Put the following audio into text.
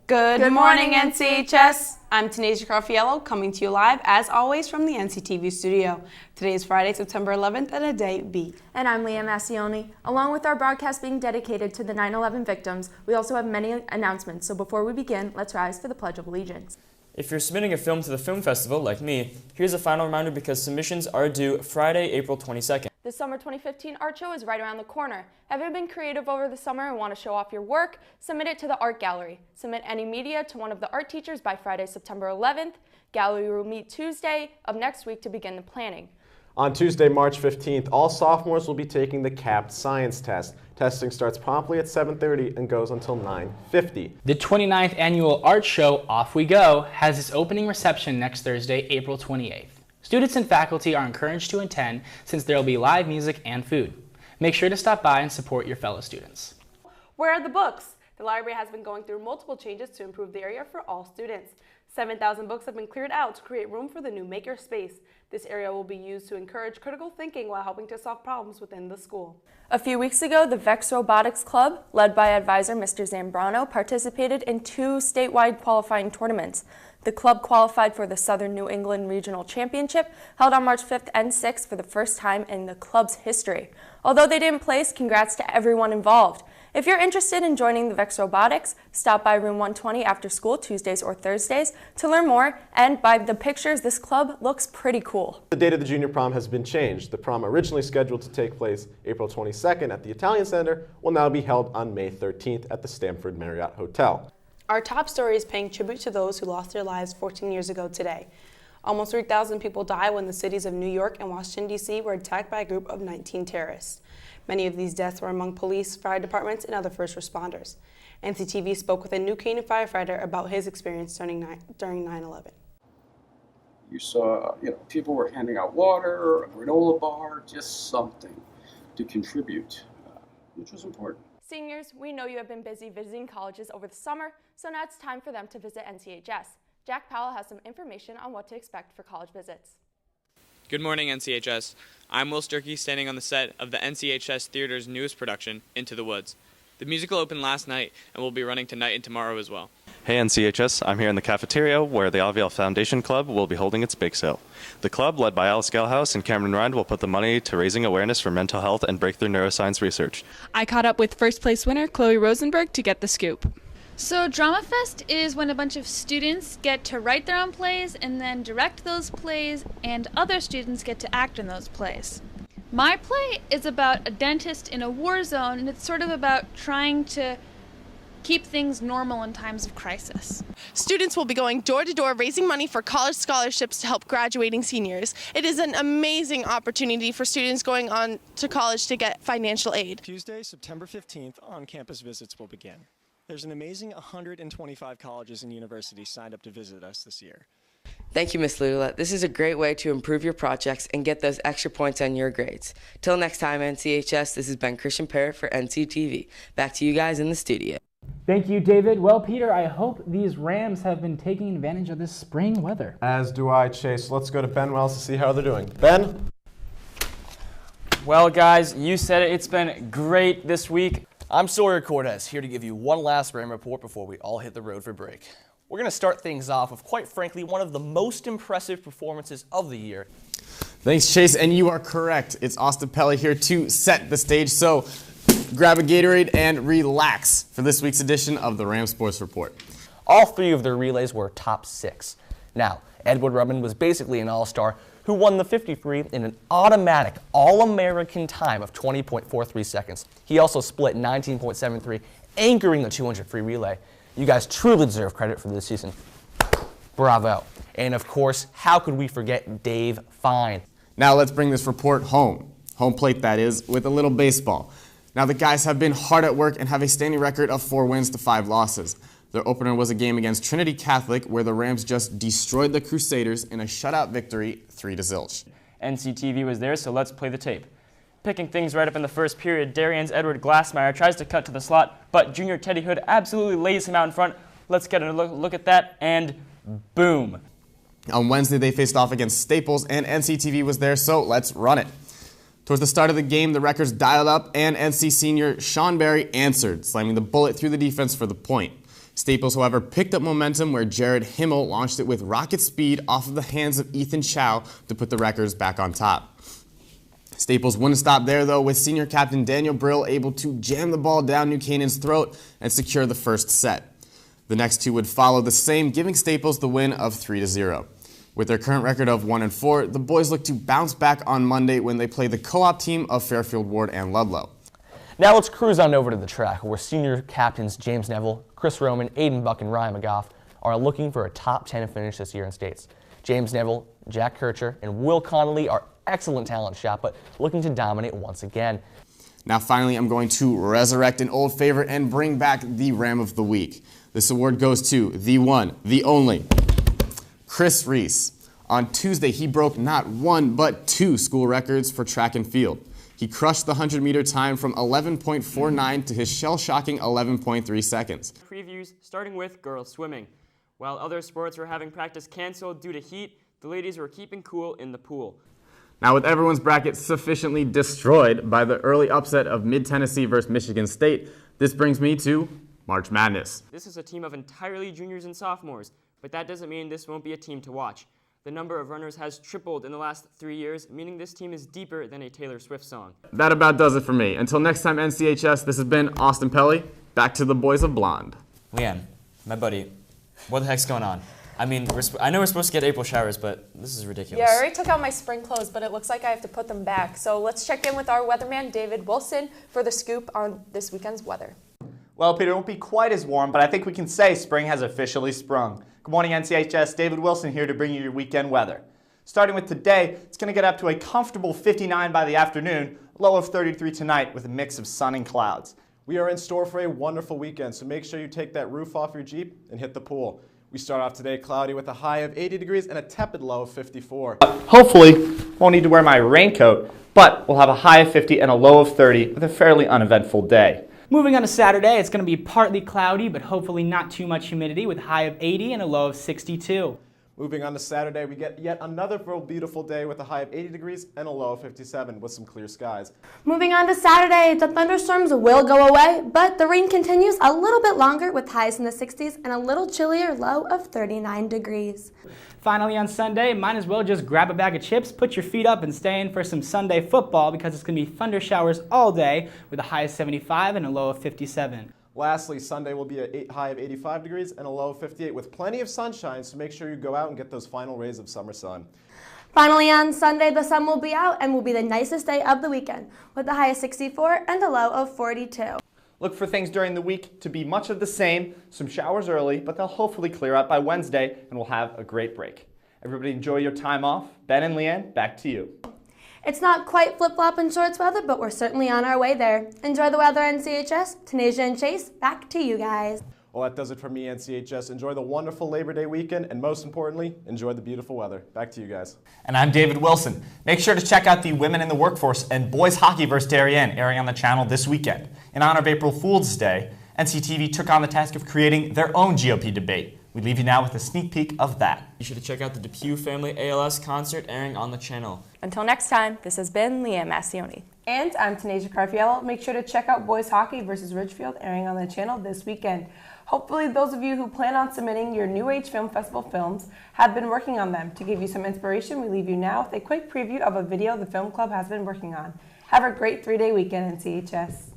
Good morning, NCHS. I'm Tanisha Carfiello, coming to you live, as always, from the NCTV studio. Today is Friday, September 11th, and a day beat. And I'm Leah Massioni. Along with our broadcast being dedicated to the 9/11 victims, we also have many announcements. So before we begin, let's rise for the Pledge of Allegiance. If you're submitting a film to the film festival, like me, here's a final reminder because submissions are due Friday, April 22nd. The Summer 2015 Art Show is right around the corner. Have you been creative over the summer and want to show off your work? Submit it to the Art Gallery. Submit any media to one of the art teachers by Friday, September 11th. Gallery will meet Tuesday of next week to begin the planning. On Tuesday, March 15th, all sophomores will be taking the CAPT science test. Testing starts promptly at 7:30 and goes until 9:50. The 29th Annual Art Show, Off We Go, has its opening reception next Thursday, April 28th. Students and faculty are encouraged to attend since there will be live music and food. Make sure to stop by and support your fellow students. Where are the books? The library has been going through multiple changes to improve the area for all students. 7,000 books have been cleared out to create room for the new maker space. This area will be used to encourage critical thinking while helping to solve problems within the school. A few weeks ago, the VEX Robotics Club, led by advisor Mr. Zambrano, participated in 2 statewide qualifying tournaments. The club qualified for the Southern New England Regional Championship, held on March 5th and 6th for the first time in the club's history. Although they didn't place, congrats to everyone involved. If you're interested in joining the VEX Robotics, stop by room 120 after school Tuesdays or Thursdays to learn more, and by the pictures, this club looks pretty cool. The date of the junior prom has been changed. The prom originally scheduled to take place April 22nd at the Italian Center will now be held on May 13th at the Stamford Marriott Hotel. Our top story is paying tribute to those who lost their lives 14 years ago today. Almost 3,000 people died when the cities of New York and Washington, D.C. were attacked by a group of 19 terrorists. Many of these deaths were among police, fire departments, and other first responders. NCTV spoke with a New Canaan firefighter about his experience during 9/11. You saw, people were handing out water, a granola bar, just something to contribute, which was important. Seniors, we know you have been busy visiting colleges over the summer, so now it's time for them to visit NCHS. Jack Powell has some information on what to expect for college visits. Good morning, NCHS. I'm Will Sturkey, standing on the set of the NCHS Theater's newest production, Into the Woods. The musical opened last night and will be running tonight and tomorrow as well. Hey NCHS, I'm here in the cafeteria where the Aviel Foundation Club will be holding its bake sale. The club, led by Alice Gellhouse and Cameron Rind, will put the money to raising awareness for mental health and breakthrough neuroscience research. I caught up with first place winner Chloe Rosenberg to get the scoop. So Drama Fest is when a bunch of students get to write their own plays and then direct those plays, and other students get to act in those plays. My play is about a dentist in a war zone, and it's sort of about trying to keep things normal in times of crisis. Students will be going door to door raising money for college scholarships to help graduating seniors. It is an amazing opportunity for students going on to college to get financial aid. Tuesday, September 15th, on-campus visits will begin. There's an amazing 125 colleges and universities signed up to visit us this year. Thank you, Ms. Lula. This is a great way to improve your projects and get those extra points on your grades. Till next time, NCHS, this has been Christian Parrott for NCTV. Back to you guys in the studio. Thank you, David. Well, Peter, I hope these Rams have been taking advantage of this spring weather. As do I, Chase. Let's go to Ben Wells to see how they're doing. Ben? Well, guys, you said it. It's been great this week. I'm Sawyer Cortez, here to give you one last Ram report before we all hit the road for break. We're going to start things off with, quite frankly, one of the most impressive performances of the year. Thanks, Chase, and you are correct. It's Austin Pelly here to set the stage, so grab a Gatorade and relax for this week's edition of the Ram Sports Report. All 3 of their relays were top 6. Now, Edward Rubin was basically an all-star who won the 50-free in an automatic All-American time of 20.43 seconds. He also split 19.73, anchoring the 200-free relay. You guys truly deserve credit for this season. Bravo. And of course, how could we forget Dave Fine? Now let's bring this report home. Home plate, that is, with a little baseball. Now the guys have been hard at work and have a standing record of 4 wins to 5 losses. Their opener was a game against Trinity Catholic where the Rams just destroyed the Crusaders in a shutout victory 3-0. NCTV was there, so let's play the tape. Picking things right up in the first period, Darien's Edward Glassmeyer tries to cut to the slot, but Junior Teddy Hood absolutely lays him out in front. Let's get a look at that, and boom. On Wednesday, they faced off against Staples, and NCTV was there, so let's run it. Towards the start of the game, the Wreckers dialed up, and NC senior Sean Barry answered, slamming the bullet through the defense for the point. Staples, however, picked up momentum where Jared Himmel launched it with rocket speed off of the hands of Ethan Chow to put the Wreckers back on top. Staples wouldn't stop there, though, with senior captain Daniel Brill able to jam the ball down New Canaan's throat and secure the first set. The next two would follow the same, giving Staples the win of 3-0. With their current record of 1-4, the boys look to bounce back on Monday when they play the co-op team of Fairfield Ward and Ludlow. Now let's cruise on over to the track where senior captains James Neville, Chris Roman, Aiden Buck, and Ryan McGough are looking for a top 10 finish this year in states. James Neville, Jack Kircher, and Will Connolly are excellent talent shot, but looking to dominate once again. Now finally, I'm going to resurrect an old favorite and bring back the Ram of the Week. This award goes to the one, the only, Chris Reese. On Tuesday, he broke not one, but two school records for track and field. He crushed the 100-meter time from 11.49 to his shell-shocking 11.3 seconds. Previews starting with girls swimming. While other sports were having practice canceled due to heat, the ladies were keeping cool in the pool. Now, with everyone's bracket sufficiently destroyed by the early upset of Mid-Tennessee versus Michigan State, this brings me to March Madness. This is a team of entirely juniors and sophomores, but that doesn't mean this won't be a team to watch. The number of runners has tripled in the last 3 years, meaning this team is deeper than a Taylor Swift song. That about does it for me. Until next time, NCHS, this has been Austin Pelly. Back to the boys of Blonde. Leanne, my buddy, what the heck's going on? I mean, I know we're supposed to get April showers, but this is ridiculous. Yeah, I already took out my spring clothes, but it looks like I have to put them back. So let's check in with our weatherman, David Wilson, for the scoop on this weekend's weather. Well, Peter, it won't be quite as warm, but I think we can say spring has officially sprung. Good morning, NCHS. David Wilson here to bring you your weekend weather. Starting with today, it's going to get up to a comfortable 59 by the afternoon, low of 33 tonight with a mix of sun and clouds. We are in store for a wonderful weekend, so make sure you take that roof off your Jeep and hit the pool. We start off today cloudy with a high of 80 degrees and a tepid low of 54. Hopefully, won't need to wear my raincoat, but we'll have a high of 50 and a low of 30 with a fairly uneventful day. Moving on to Saturday, it's going to be partly cloudy, but hopefully not too much humidity with a high of 80 and a low of 62. Moving on to Saturday, we get yet another beautiful day with a high of 80 degrees and a low of 57 with some clear skies. Moving on to Saturday, the thunderstorms will go away, but the rain continues a little bit longer with highs in the 60s and a little chillier low of 39 degrees. Finally on Sunday, might as well just grab a bag of chips, put your feet up, and stay in for some Sunday football because it's going to be thunder showers all day with a high of 75 and a low of 57. Lastly, Sunday will be a high of 85 degrees and a low of 58 with plenty of sunshine, so make sure you go out and get those final rays of summer sun. Finally on Sunday, the sun will be out and will be the nicest day of the weekend with a high of 64 and a low of 42. Look for things during the week to be much of the same, some showers early, but they'll hopefully clear up by Wednesday and we'll have a great break. Everybody enjoy your time off. Ben and Leanne, back to you. It's not quite flip-flop and shorts weather, but we're certainly on our way there. Enjoy the weather, NCHS. Tanasia and Chase, back to you guys. Well, that does it for me, NCHS. Enjoy the wonderful Labor Day weekend, and most importantly, enjoy the beautiful weather. Back to you guys. And I'm David Wilson. Make sure to check out the Women in the Workforce and Boys Hockey vs. Darien airing on the channel this weekend. In honor of April Fool's Day, NCTV took on the task of creating their own GOP debate. We leave you now with a sneak peek of that. You should check out the Depew Family ALS concert airing on the channel. Until next time, this has been Leanne Massioni. And I'm Tanasia Carfiello. Make sure to check out Boys Hockey vs. Ridgefield airing on the channel this weekend. Hopefully those of you who plan on submitting your New Age Film Festival films have been working on them. To give you some inspiration, we leave you now with a quick preview of a video the Film Club has been working on. Have a great 3-day weekend, NCHS.